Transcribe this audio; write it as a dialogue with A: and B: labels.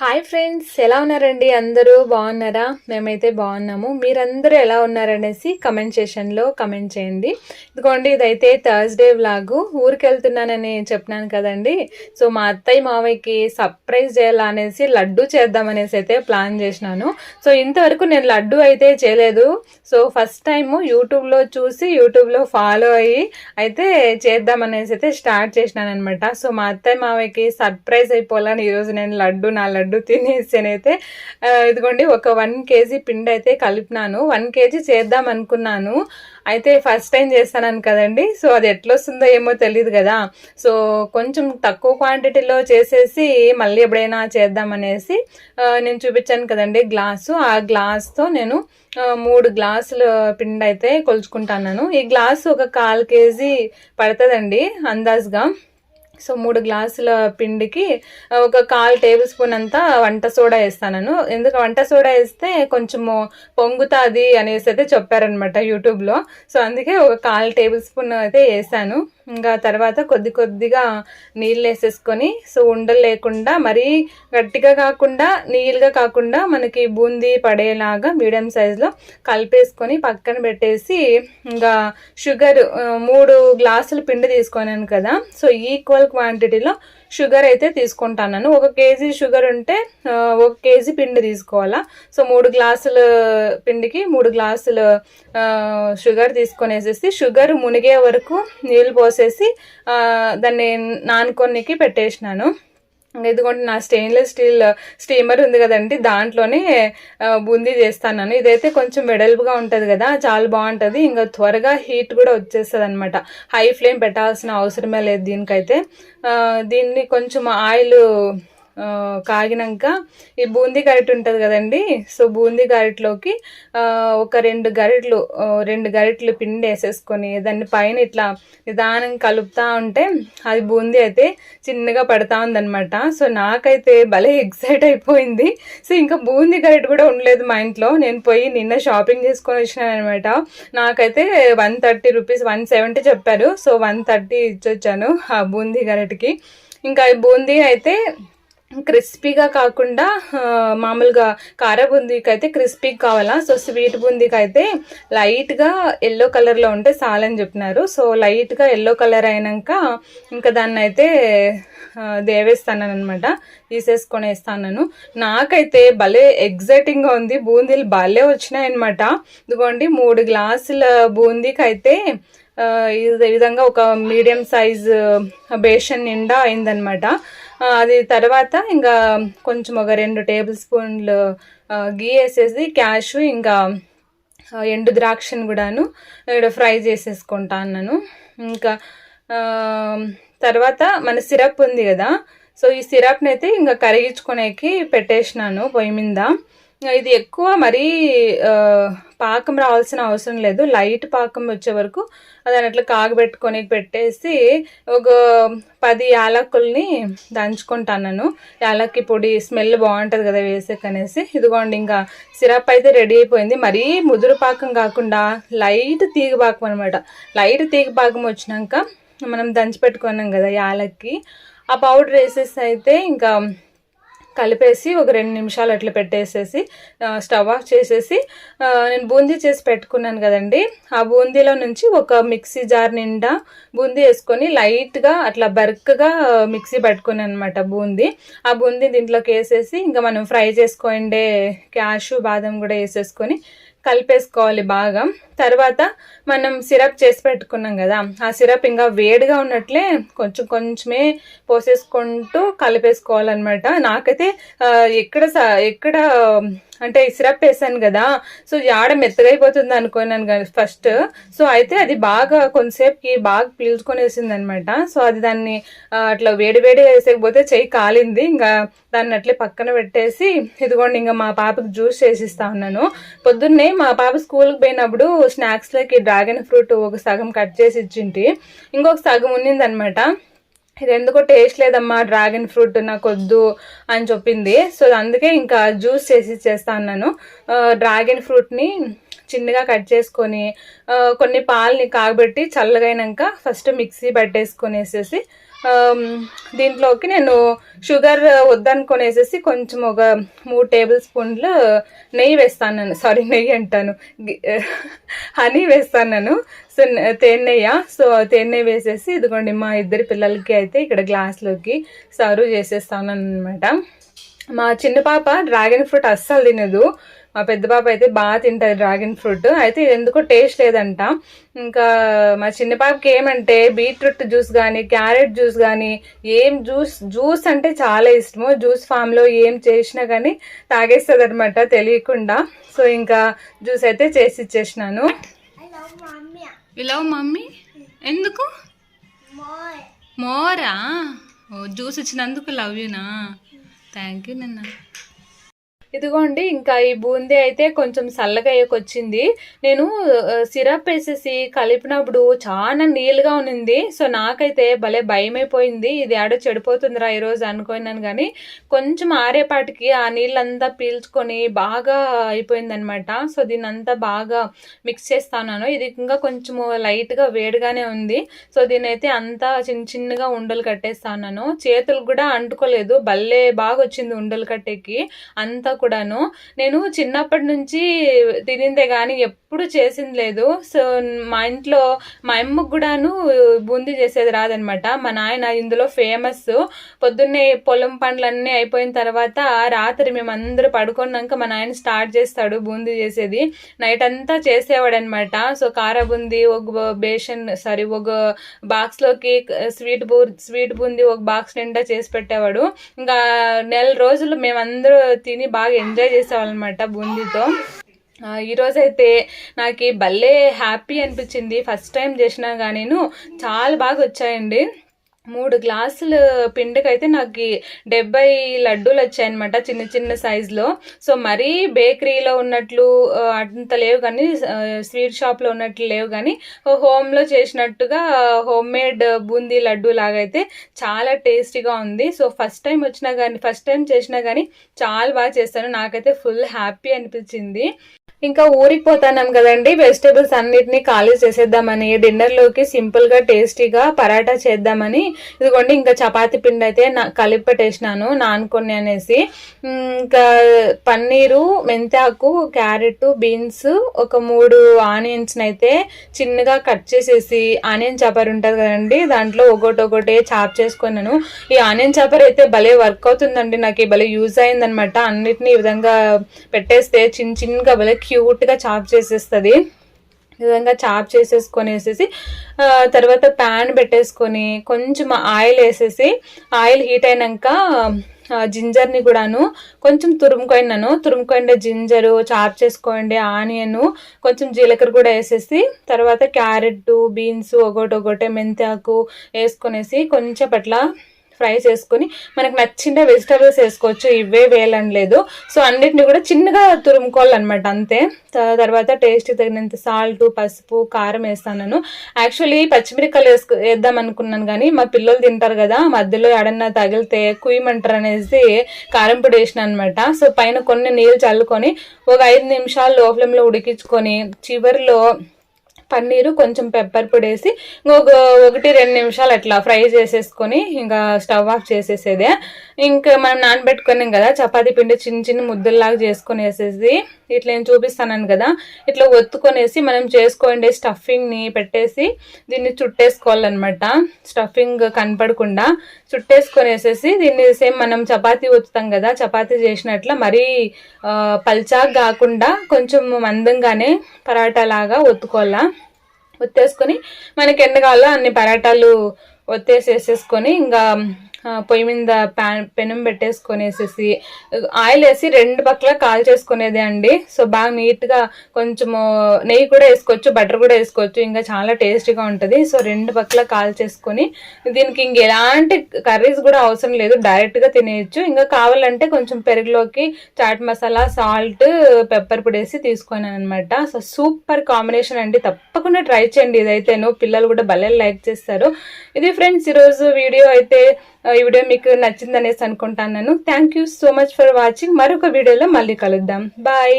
A: Hi friends, ఎలా ఉన్నారండి? అందరూ బాగున్నారా? మేమైతే బాగున్నాము. మీరందరూ ఎలా ఉన్నారనేసి కమెంట్ సెషన్లో కమెంట్ చేయండి. ఇదిగోండి, ఇదైతే థర్స్డే వ్లాగు. ఊరికి వెళ్తున్నానని చెప్పినాను కదండి. సో మా అత్తయ్య మావయ్యకి సర్ప్రైజ్ చేయాలనేసి లడ్డు చేద్దామనేసి అయితే ప్లాన్ చేసినాను. సో ఇంతవరకు నేను లడ్డు అయితే చేయలేదు. సో ఫస్ట్ టైము యూట్యూబ్లో చూసి యూట్యూబ్లో ఫాలో అయ్యి అయితే చేద్దామనేసి అయితే స్టార్ట్ చేసినాను అనమాట. సో మా అత్తయ్య మావయ్యకి సర్ప్రైజ్ అయిపోవాలని ఈరోజు నేను నా లడ్డు తినేసానైతే ఇదిగోండి, ఒక 1 kg పిండి అయితే కలిపినాను. 1 kg చేద్దాం అనుకున్నాను, అయితే ఫస్ట్ టైం చేస్తాను కదండి. సో అది ఎట్లొస్తుందో ఏమో తెలియదు కదా. సో కొంచెం తక్కువ క్వాంటిటీలో చేసేసి మళ్ళీ ఎప్పుడైనా చేద్దామనేసి నేను చూపించాను కదండి గ్లాసు. ఆ గ్లాస్తో నేను 3 గ్లాసుల పిండి అయితే కొలుచుకుంటాను. ఈ గ్లాసు ఒక 1/4 kg పడుతుందండి అందాజుగా. సో 3 గ్లాసుల పిండికి ఒక 1/4 టేబుల్ స్పూన్ అంతా వంట సోడా వేస్తాను. ఎందుకు వంట సోడా వేస్తే కొంచెము పొంగుతుంది అనేసి అయితే చెప్పారనమాట యూట్యూబ్లో. సో అందుకే ఒక 1/4 టేబుల్ స్పూన్ అయితే వేసాను. ఇంకా తర్వాత కొద్దిగా నీళ్ళు వేసేసుకొని, సో ఉండలు లేకుండా మరీ గట్టిగా కాకుండా నీళ్ళుగా కాకుండా మనకి బూందీ పడేలాగా మీడియం సైజులో కలిపేసుకొని పక్కన పెట్టేసి, ఇంకా షుగర్ 3 గ్లాసులు పిండి తీసుకున్నాను కదా. సో ఈక్వల్ క్వాంటిటీలో షుగర్ అయితే తీసుకుంటాను. 1 kg షుగర్ ఉంటే 1 kg పిండి తీసుకోవాలా. సో 3 గ్లాసుల పిండికి 3 గ్లాసులు షుగర్ తీసుకొనేసేసి షుగర్ మునిగే వరకు నీళ్ళు పోసేసి దాన్ని నానుకొనికి పెట్టేసినాను. ఇదిగోండి, నా స్టెయిన్లెస్ స్టీల్ స్టీమర్ ఉంది కదండి, దాంట్లోనే బూందీ చేస్తాను. ఇదైతే కొంచెం వెడల్పుగా ఉంటుంది కదా, చాలా బాగుంటుంది. ఇంకా త్వరగా హీట్ కూడా వచ్చేస్తుంది అనమాట. హై ఫ్లేమ్ పెట్టాల్సిన అవసరమే లేదు దీనికైతే. దీన్ని కొంచెం ఆయిల్ కాగినాక ఈ బూందీ గరిటె ఉంటుంది కదండి. సో బూందీ గరిటెలోకి ఒక 2 గరిటెలు పిండి వేసేసుకొని దాన్ని పైన ఇట్లా నిదానం కలుపుతూ ఉంటే అది బూందీ అయితే చిన్నగా పడతా ఉందనమాట. సో నాకైతే భలే ఎక్సైట్ అయిపోయింది. సో ఇంకా బూందీ గరిటె కూడా ఉండలేదు మా ఇంట్లో. నేను పోయి నిన్న షాపింగ్ చేసుకొని వచ్చినాను అనమాట. నాకైతే 130 రూపీస్ 170 చెప్పారు. సో 130 ఇచ్చొచ్చాను ఆ బూందీ గరిటెకి. ఇంకా ఈ బూందీ అయితే క్రిస్పీగా కాకుండా మామూలుగా కార బూందీకి అయితే క్రిస్పీగా కావాలా. సో స్వీట్ బూందీకి అయితే లైట్గా ఎల్లో కలర్లో ఉంటే చాలని చెప్పినారు. సో లైట్గా ఎల్లో కలర్ అయినాక ఇంకా దాన్ని అయితే దేవేస్తాను అనమాట, తీసేసుకొని వేస్తాను. నాకైతే భలే ఎగ్జైటింగ్గా ఉంది. బూందీలు భలే వచ్చినాయన్నమాట. ఇదిగోండి, 3 గ్లాసుల బూందీకి అయితే ఈ విధంగా ఒక మీడియం సైజ్ బేషన్ నిండా అయిందనమాట. అది తర్వాత ఇంకా కొంచెం ఒక 2 టేబుల్ స్పూన్లు గీ వేసేసి క్యాషు ఇంకా ఎండు ద్రాక్షను కూడాను ఇక్కడ ఫ్రై చేసేసుకుంటాను. ఇంకా తర్వాత మన సిరప్ ఉంది కదా, సో ఈ సిరప్ని అయితే ఇంకా కరిగించుకునేకి పెట్టేసినాను పొయ్యి మీద. ఇది ఎక్కువ మరీ పాకం రావాల్సిన అవసరం లేదు, లైట్ పాకం వచ్చే వరకు దాని అట్లా కాగబెట్టుకొని పెట్టేసి ఒక 10 యాలకుల్ని దంచుకుంటాను. యాలక్కి పొడి స్మెల్ బాగుంటుంది కదా వేసేకనేసి. ఇదిగోండి, ఇంకా సిరప్ అయితే రెడీ అయిపోయింది. మరీ ముదురు పాకం కాకుండా లైట్ తీగ పాకం అనమాట. లైట్ తీగ పాకం వచ్చినాక మనం దంచి పెట్టుకున్నాం కదా యాలక్కి, ఆ పౌడర్ వేసేసి అయితే ఇంకా కలిపేసి ఒక 2 నిమిషాలు అట్లా పెట్టేసేసి స్టవ్ ఆఫ్ చేసేసి నేను బూందీ చేసి పెట్టుకున్నాను కదండి, ఆ బూందీలో నుంచి ఒక మిక్సీ జార్ నిండా బూందీ వేసుకొని లైట్గా అట్లా బర్క్గా మిక్సీ పట్టుకున్నాను అనమాట బూందీ. ఆ బూందీ దీంట్లోకి వేసేసి ఇంకా మనం ఫ్రై చేసుకోండే క్యాషు బాదం కూడా వేసేసుకొని కలిపేసుకోవాలి బాగా. తర్వాత మనం సిరప్ చేసి పెట్టుకున్నాం కదా, ఆ సిరప్ ఇంకా వేడిగా ఉన్నట్లే కొంచెమే పోసేసుకుంటూ కలిపేసుకోవాలన్నమాట. నాకైతే ఎక్కడ అంటే ఈ సిరప్ వేసాను కదా, సో ఆడ మెత్తగా అయిపోతుంది అనుకున్నాను కదా ఫస్ట్. సో అయితే అది బాగా కొంతసేపుకి బాగా పీల్చుకొనేసింది అనమాట. సో అది దాన్ని అట్లా వేడి వేసేకపోతే చెయ్యి కాలింది. ఇంకా దాన్ని అట్లే పక్కన పెట్టేసి ఇదిగోండి, ఇంకా మా పాపకి జ్యూస్ చేసిస్తా ఉన్నాను. పొద్దున్నే మా పాప స్కూల్కి పోయినప్పుడు స్నాక్స్లోకి డ్రాగన్ ఫ్రూట్ ఒక సగం కట్ చేసి ఇచ్చింటి, ఇంకొక సగం ఉన్నిందనమాట. ఇది ఎందుకో టేస్ట్ లేదమ్మా డ్రాగన్ ఫ్రూట్ నాకు వద్దు అని చెప్పింది. సో అందుకే ఇంకా జ్యూస్ చేసి ఇచ్చేస్తా అన్నాను. డ్రాగన్ ఫ్రూట్ని చిన్నగా కట్ చేసుకొని కొన్ని పాలని కాగబెట్టి చల్లగైనాక ఫస్ట్ మిక్సీ పట్టేసుకొనేసేసి దీంట్లోకి నేను షుగర్ వద్దనుకొనేసేసి కొంచెం ఒక 3 టేబుల్ స్పూన్లు నెయ్యి వేస్తాను. సారీ, నెయ్యి అంటాను, హనీ వేస్తాను. సో తేనెయ్య. సో తేనె వేసేసి ఇదిగోండి మా ఇద్దరి పిల్లలకి అయితే ఇక్కడ గ్లాస్లోకి సర్వ్ చేసేస్తాను అనమాట. మా చిన్న పాప డ్రాగన్ ఫ్రూట్ అస్సలు తినదు. మా పెద్ద పాప అయితే బాగా తింటుంది డ్రాగన్ ఫ్రూట్. అయితే ఎందుకో టేస్ట్ లేదంట. ఇంకా మా చిన్న పాపకి ఏమంటే బీట్రూట్ జ్యూస్ కానీ క్యారెట్ జ్యూస్ కానీ జ్యూస్ అంటే చాలా ఇష్టము. జ్యూస్ ఫామ్లో ఏం చేసినా కానీ తాగేస్తుంది అనమాట తెలియకుండా. సో ఇంకా జ్యూస్ అయితే చేసి ఇచ్చేసినాను. లవ్ మమ్మీ ఎందుకు మోరా? ఓ జ్యూస్ ఇచ్చినందుకు లవ్ యూనా? థ్యాంక్ యూ నాన్న. ఇదిగోండి ఇంకా ఈ బూందీ అయితే కొంచెం చల్లగా అయ్యకొచ్చింది. నేను సిరప్ వేసేసి కలిపినప్పుడు చాలా నీళ్ళుగా ఉన్నింది. సో నాకైతే భలే భయం అయిపోయింది, ఇది ఆడో చెడిపోతుందిరా ఈరోజు అనుకున్నాను. కానీ కొంచెం ఆరేపాటికి ఆ నీళ్ళంతా పీల్చుకొని బాగా అయిపోయింది అనమాట. సో దీన్ని అంతా బాగా మిక్స్ చేస్తాను. ఇది ఇంకా కొంచెము లైట్గా వేడిగానే ఉంది. సో దీన్ని అయితే అంతా చిన్నగా ఉండలు కట్టేస్తాను. చేతులు కూడా అంటుకోలేదు, భలే బాగా వచ్చింది ఉండలు కట్టేకి అంతా కూడాను. నేను చిన్నప్పటి నుంచి తినిందే కానీ ఎప్పుడు చేసింది లేదు. సో మా ఇంట్లో మా అమ్మకు కూడాను బూందీ చేసేది రాదనమాట. మా నాయన ఇందులో ఫేమస్. పొద్దున్నే పొలం పనులన్నీ అయిపోయిన తర్వాత రాత్రి మేమందరూ పడుకున్నాక మా నాయన స్టార్ట్ చేస్తాడు బూందీ చేసేది. నైట్ అంతా చేసేవాడు అనమాట. సో కార బూందీ ఒక బాక్స్లోకి స్వీట్ బూందీ ఒక బాక్స్ నిండా చేసి పెట్టేవాడు. ఇంకా నెల రోజులు మేమందరూ తిని బాగా ఎంజాయ్ చేసేవాళ్ళం అనమాట బూందీతో. ఈరోజైతే నాకు భలే హ్యాపీ అనిపించింది. ఫస్ట్ టైం చేసినా కానీ చాలా బాగా వచ్చాయండి. 3 గ్లాసులు పిండికైతే నాకు 70 లడ్డూలు వచ్చాయన్నమాట, చిన్న చిన్న సైజులో. సో మరీ బేకరీలో ఉన్నట్లు అంత లేవు కానీ, స్వీట్ షాప్లో ఉన్నట్లు లేవు కానీ, హోమ్లో చేసినట్టుగా హోమ్ మేడ్ బూందీ లడ్డూ లాగా అయితే చాలా టేస్టీగా ఉంది. సో ఫస్ట్ టైం చేసినా కానీ చాలా బాగా చేస్తాను. నాకైతే ఫుల్ హ్యాపీ అనిపించింది. ఇంకా ఊరికి పోతాన్నాం కదండి, వెజిటేబుల్స్ అన్నిటినీ ఖాళీ చేసేద్దామని డిన్నర్లోకి సింపుల్గా టేస్టీగా పరాటా చేద్దామని ఇదిగోండి ఇంకా చపాతీ పిండి అయితే కలిపి పెట్టేసినాను నానుకొని అనేసి. ఇంకా పన్నీరు, మెంతాకు, క్యారెట్, బీన్స్, ఒక 3 ఆనియన్స్ని అయితే చిన్నగా కట్ చేసేసి, ఆనియన్ చాపర్ ఉంటుంది కదండి దాంట్లో ఒకటి చాప్ చేసుకున్నాను. ఈ ఆనియన్ చాపర్ అయితే భలే వర్క్ అవుతుందండి, నాకు భలే యూజ్ అయిందనమాట. అన్నిటిని ఈ విధంగా పెట్టేస్తే చిన్నగా భలే క్యూట్గా చాప్ చేసేస్తుంది. ఈ విధంగా చాప్ చేసేసుకొనేసేసి తర్వాత ప్యాన్ పెట్టేసుకొని కొంచెం ఆయిల్ వేసేసి, ఆయిల్ హీట్ అయినాక జింజర్ని కూడాను కొంచెం తురుముకోండి జింజరు, చాప్ చేసుకోండి ఆనియన్, కొంచెం జీలకర్ర కూడా వేసేసి, తర్వాత క్యారెట్, బీన్స్ ఒకటి మెంతాకు వేసుకొనేసి కొంచెం అట్లా ఫ్రై చేసుకొని మనకు నచ్చిన వెజిటబుల్స్ వేసుకోవచ్చు, ఇవే వేయాలని లేదు. సో అన్నిటిని కూడా చిన్నగా తురుముకోవాలన్నమాట అంతే. తర్వాత టేస్ట్ తగినంత సాల్ట్, పసుపు, కారం వేస్తాను. యాక్చువల్లీ పచ్చిమిరపకాయలు వేద్దాం అనుకున్నాను కానీ మా పిల్లలు తింటారు కదా, మధ్యలో ఎడన్నా తగిలితే కుయ్యమంటారు అనేసి కారం పొడి వేసిన అనమాట. సో పైన కొన్ని నీళ్ళు చల్లుకొని ఒక 5 నిమిషాలు లో ఫ్లేమ్లో ఉడికించుకొని చివరిలో పన్నీరు, కొంచెం పెప్పర్ పొడి వేసి 1-2 నిమిషాలు అట్లా ఫ్రై చేసేసుకొని ఇంకా స్టవ్ ఆఫ్ చేసేసేదే. ఇంకా మనం నానబెట్టుకున్నాం కదా చపాతీ పిండి చిన్న ముద్దల్లాగా చేసుకొని వేసేసి, ఇట్లా నేను చూపిస్తాను కదా, ఇట్లా ఒత్తుకొనేసి మనం చేసుకోండి స్టఫింగ్ని పెట్టేసి దీన్ని చుట్టేసుకోవాలన్నమాట. స్టఫింగ్ కనపడకుండా చుట్టేసుకొనేసేసి దీన్ని సేమ్ మనం చపాతీ ఒత్తుతాం కదా, చపాతీ చేసినట్ల మరీ పల్చాగా కాకుండా కొంచెం మందంగానే పరాటా లాగా ఒత్తేసుకొని మనకి ఎన్ని కావాలో అన్ని పరాటాలు ఒత్తేసేసుకొని ఇంకా పొయ్యి మీద పెనం పెట్టేసుకొనేసేసి ఆయిల్ వేసి 2 పక్కల కాల్ చేసుకునేదే అండి. సో బాగా నీట్గా కొంచెము నెయ్యి కూడా వేసుకోవచ్చు, బటర్ కూడా వేసుకోవచ్చు, ఇంకా చాలా టేస్టీగా ఉంటుంది. సో 2 పక్కల కాల్ చేసుకొని దీనికి ఇంక ఎలాంటి కర్రీస్ కూడా అవసరం లేదు, డైరెక్ట్గా తినేయచ్చు. ఇంకా కావాలంటే కొంచెం పెరుగులోకి చాట్ మసాలా, సాల్ట్, పెప్పర్ పొడి వేసి తీసుకున్నాను అనమాట. సో సూపర్ కాంబినేషన్ అండి, తప్పకుండా ట్రై చేయండి. ఇదైతేను పిల్లలు కూడా భలే లైక్ చేస్తారు. ఇది ఫ్రెండ్స్ ఈరోజు వీడియో అయితే. ఈ వీడియో మీకు నచ్చిందనేసి అనుకుంటాను. Thank you so much for watching. మరొక వీడియోలో మళ్ళీ కలుద్దాం. బాయ్.